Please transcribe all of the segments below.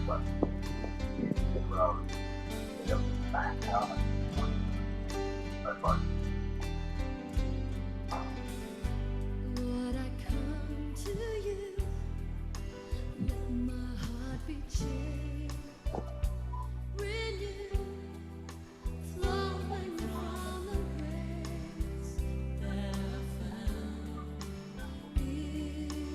Would I come to you? Let my heart be changed, renewed, flowing from the grace that I found in you.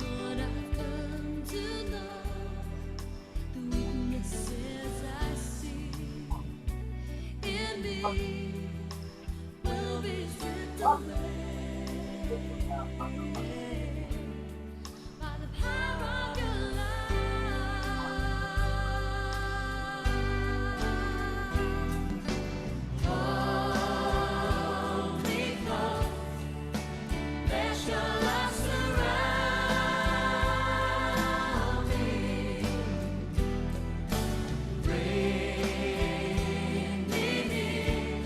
Lord, I've come to know the weaknesses I see in me will be stripped away by the power of your love. Hold me close, let your love surround me. Bring me near,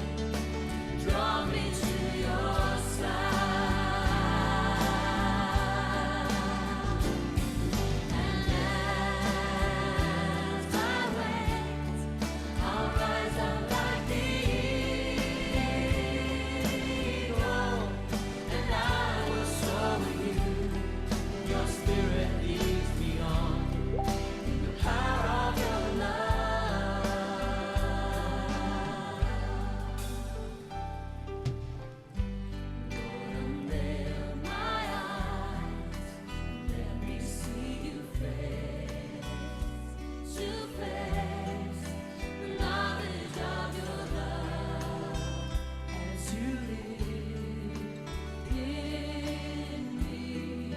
draw me to your side. And as I wait, I'll rise up like the eagle, and I will soar with you. Your spirit leads me on in the power of your love. Lord, unveil my eyes, let me see you face to face, the knowledge of your love as you live in me.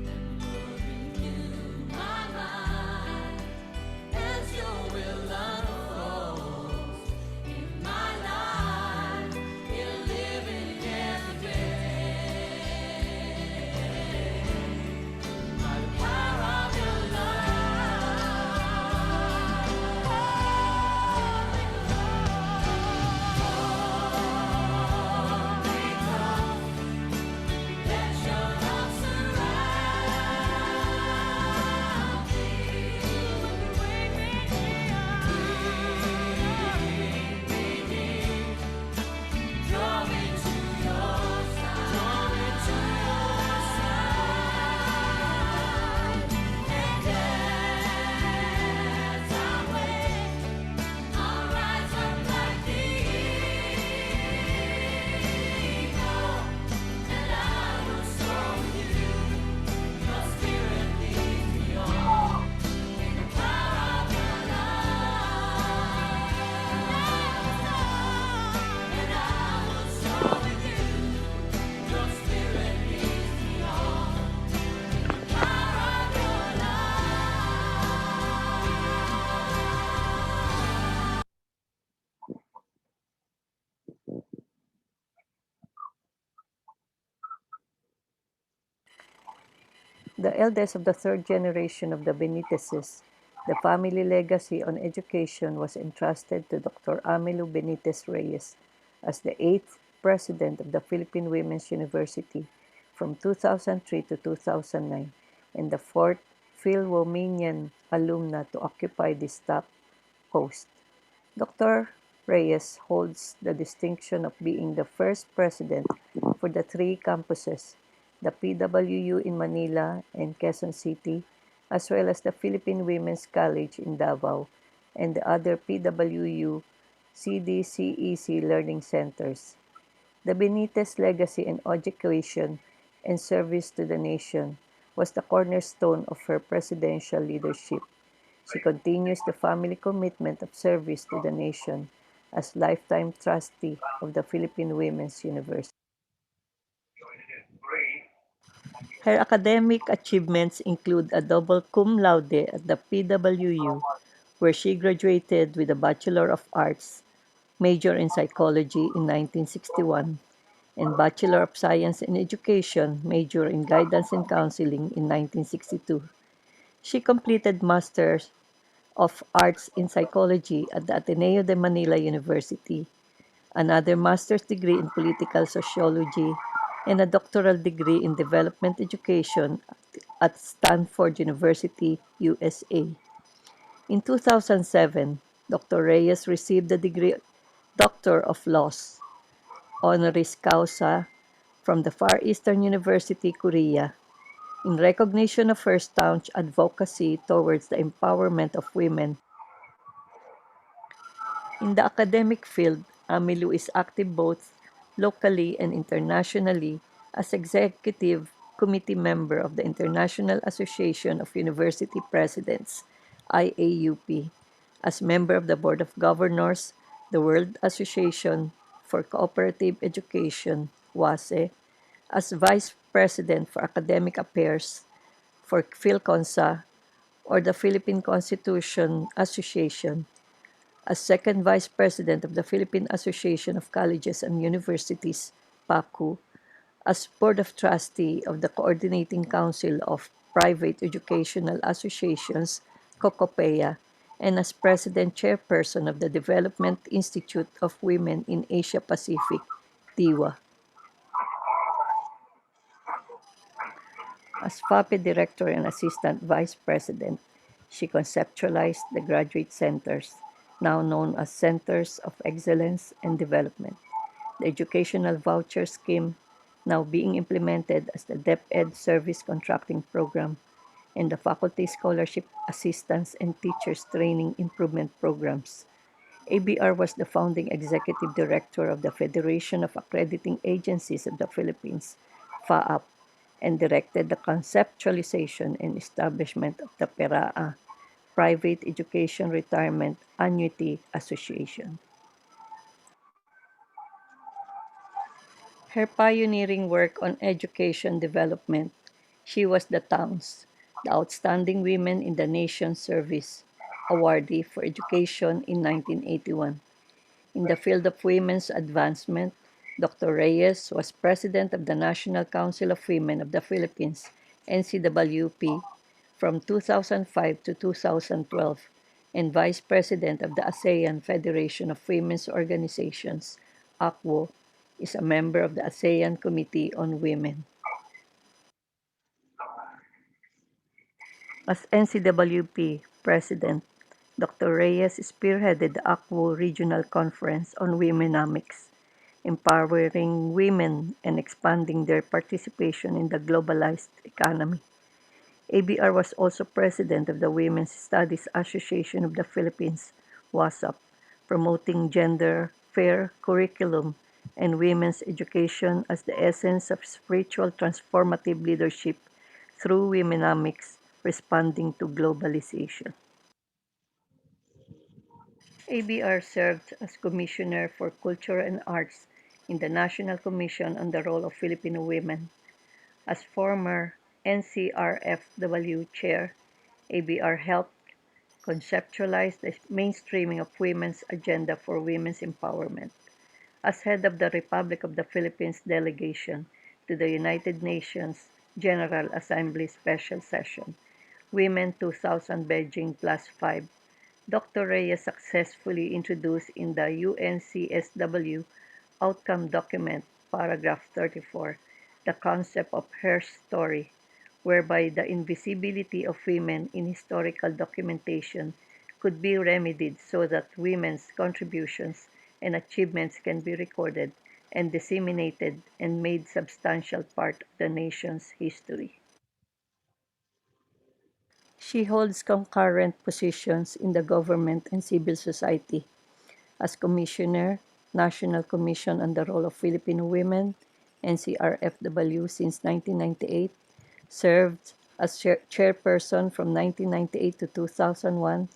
And Lord, renew my mind as your will unfolds in my life, in living every day by the power of your love. Let your love surround me. Bring me near, draw me to your side. And as I wait, I'll rise up like the eagle, and I will soar with you. Your spirit leads me on in the power of your love. And I will soar with you. Your spirit leads me on in the power of your love. The eldest of the third generation of the Benitezes, the family legacy on education was entrusted to Dr. Amelou Benitez Reyes as the eighth president of the Philippine Women's University from 2003 to 2009 and the fourth Phil-Womanian alumna to occupy this top post. Dr. Reyes holds the distinction of being the first president for the three campuses, the PWU in Manila and Quezon City, as well as the Philippine Women's College in Davao and the other PWU CDCEC learning centers. The Benitez legacy in education and service to the nation was the cornerstone of her presidential leadership. She continues the family commitment of service to the nation as lifetime trustee of the Philippine Women's University. Her academic achievements include a double cum laude at the PWU, where she graduated with a Bachelor of Arts, major in psychology in 1961, and Bachelor of Science in Education, major in guidance and counseling in 1962. She completed master's of Arts in Psychology at the Ateneo de Manila University, another master's degree in political sociology, and a doctoral degree in development education at Stanford University, USA. In 2007, Dr. Reyes received the degree Doctor of Laws, honoris causa, from the Far Eastern University, Korea, in recognition of her staunch advocacy towards the empowerment of women. In the academic field, Amelou is active both locally and internationally as executive committee member of the International Association of University Presidents, IAUP, as member of the Board of Governors, the World Association for Cooperative Education, WASE, as Vice President for Academic Affairs for PhilConsa or the Philippine Constitution Association, as second Vice President of the Philippine Association of Colleges and Universities, PACU, as Board of Trustee of the Coordinating Council of Private Educational Associations, COCOPEA, and as President Chairperson of the Development Institute of Women in Asia Pacific, DIWA. As FAPE Director and Assistant Vice President, she conceptualized the graduate centers, now known as Centers of Excellence and Development, the educational voucher scheme, now being implemented as the DepEd Service Contracting Program, and the Faculty Scholarship Assistance and Teachers Training Improvement Programs. ABR was the founding executive director of the Federation of Accrediting Agencies of the Philippines, FAAP, and directed the conceptualization and establishment of the PERAA, Private Education Retirement Annuity Association. Her pioneering work on education development, she was the TOWNS, the Outstanding Women in the Nation Service awardee for education in 1981. In the field of women's advancement, Dr. Reyes was president of the National Council of Women of the Philippines, NCWP, from 2005 to 2012, and vice president of the ASEAN Federation of Women's Organizations, ACWO, is a member of the ASEAN Committee on Women. As NCWP president, Dr. Reyes spearheaded the ACWO Regional Conference on Womenomics, empowering women and expanding their participation in the globalized economy. ABR was also president of the Women's Studies Association of the Philippines, WASAP, promoting gender fair curriculum and women's education as the essence of spiritual transformative leadership through womenomics responding to globalization. ABR served as Commissioner for Culture and Arts in the National Commission on the Role of Filipino Women. As former NCRFW chair, ABR helped conceptualize the mainstreaming of women's agenda for women's empowerment. As head of the Republic of the Philippines delegation to the United Nations General Assembly Special Session, Women 2000 Beijing Plus 5, Dr. Reyes successfully introduced in the UNCSW Outcome Document, paragraph 34, the concept of her story, whereby the invisibility of women in historical documentation could be remedied so that women's contributions and achievements can be recorded and disseminated and made substantial part of the nation's history. She holds concurrent positions in the government and civil society as Commissioner, National Commission on the Role of Filipino Women, NCRFW since 1998, served as chairperson from 1998 to 2001,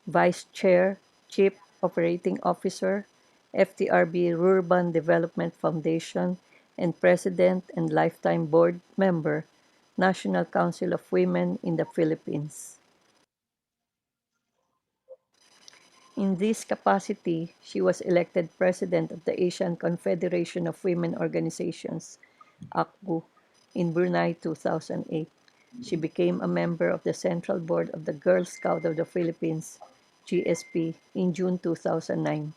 vice chair, chief operating officer, FTRB Rural Development Foundation, and president and lifetime board member, National Council of Women in the Philippines. In this capacity, she was elected president of the Asian Confederation of Women Organizations, ACWU, in Brunei 2008, She became a member of the Central Board of the Girl Scout of the Philippines, GSP, in June 2009.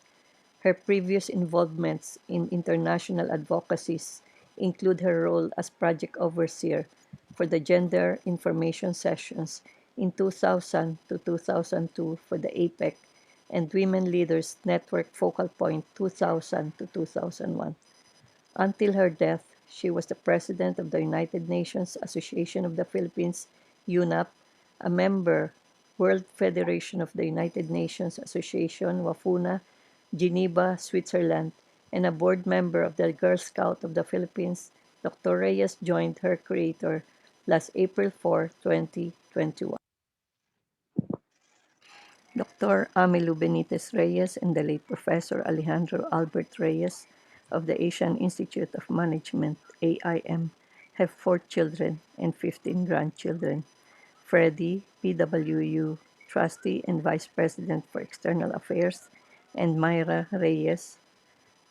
Her previous involvements in international advocacies include her role as project overseer for the Gender Information Sessions in 2000 to 2002 for the APEC and Women Leaders Network Focal Point 2000 to 2001. Until her death, she was the president of the United Nations Association of the Philippines, UNAP, a member, World Federation of the United Nations Association, WAFUNA, Geneva, Switzerland, and a board member of the Girl Scout of the Philippines. Dr. Reyes joined her creator last April 4, 2021. Dr. Amelou Benitez Reyes and the late Professor Alejandro Albert Reyes of the Asian Institute of Management, AIM, have 4 children and 15 grandchildren. Freddie, PWU Trustee and Vice President for External Affairs, and Myra Reyes,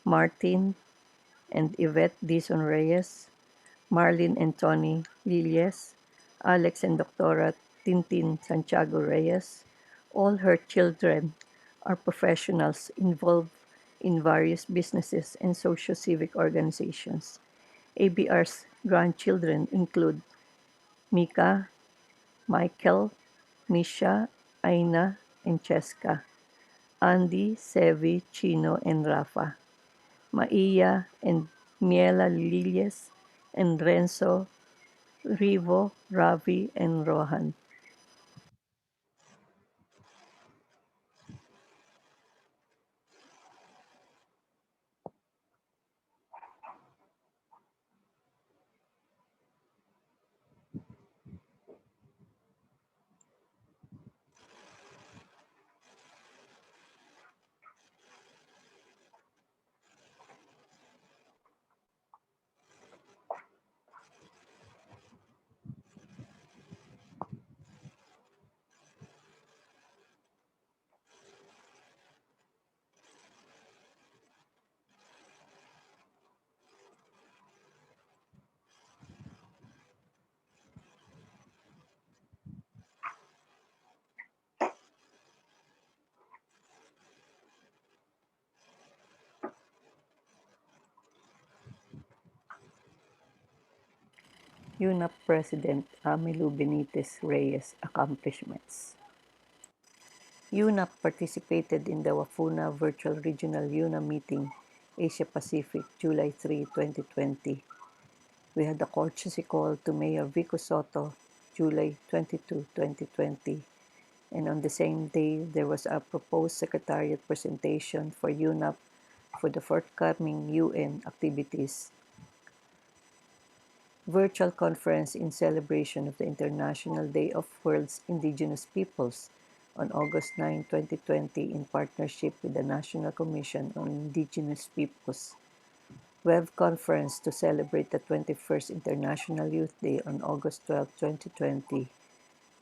Martin and Yvette Dizon Reyes, Marlene and Tony Lilles, Alex and Doctora Tintin Santiago Reyes. All her children are professionals involved in various businesses and socio-civic organizations. ABR's grandchildren include Mika, Michael, Misha, Aina, and Cheska, Andy, Sevi, Chino, and Rafa, Maia and Miela Lilles, and Renzo, Rivo, Ravi, and Rohan. UNAP President Amelou Benitez Reyes accomplishments. UNAP participated in the WAFUNA Virtual Regional UNA Meeting, Asia Pacific, July 3, 2020. We had a courtesy call to Mayor Vico Soto, July 22, 2020. And on the same day, there was a proposed secretariat presentation for UNAP for the forthcoming UN activities. Virtual conference in celebration of the International Day of World's Indigenous Peoples on August 9, 2020 in partnership with the National Commission on Indigenous Peoples. Web conference to celebrate the 21st International Youth Day on August 12, 2020.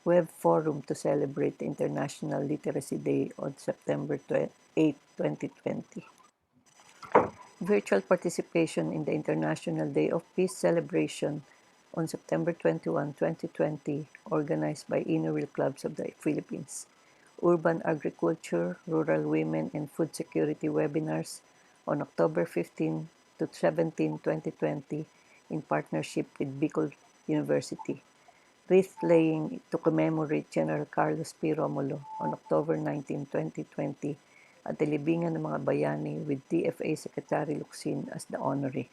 Web forum to celebrate the International Literacy Day on September 8, 2020. Virtual participation in the International Day of Peace celebration on September 21, 2020, organized by Inner Wheel Clubs of the Philippines. Urban Agriculture, Rural Women, and Food Security webinars on October 15 to 17, 2020, in partnership with Bicol University. Wreath laying to commemorate General Carlos P. Romulo on October 19, 2020 at the Libingan ng mga Bayani with DFA Secretary Luksin as the honoree.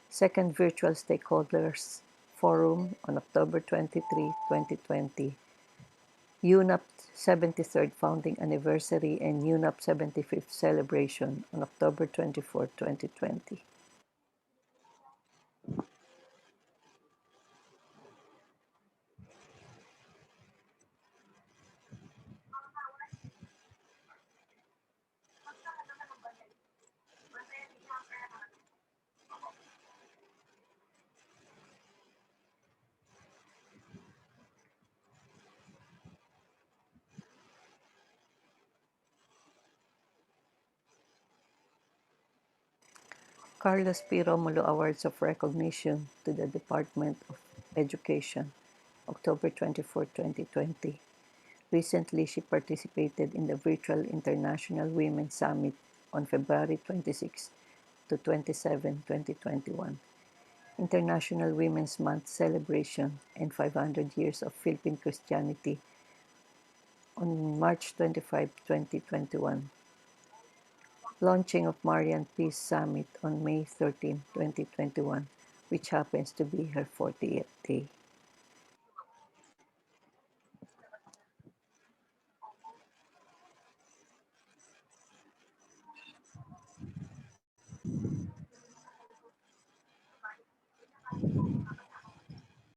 Second Virtual Stakeholders Forum on October 23, 2020. UNAP 73rd Founding Anniversary and UNAP 75th Celebration on October 24, 2020. Carlos P. Romulo Awards of Recognition to the Department of Education October 24, 2020. Recently, she participated in the virtual International Women's Summit on February 26 to 27, 2021. International Women's Month celebration and 500 years of Philippine Christianity on March 25, 2021. Launching of Marian Peace Summit on May 13, 2021, which happens to be her 40th day.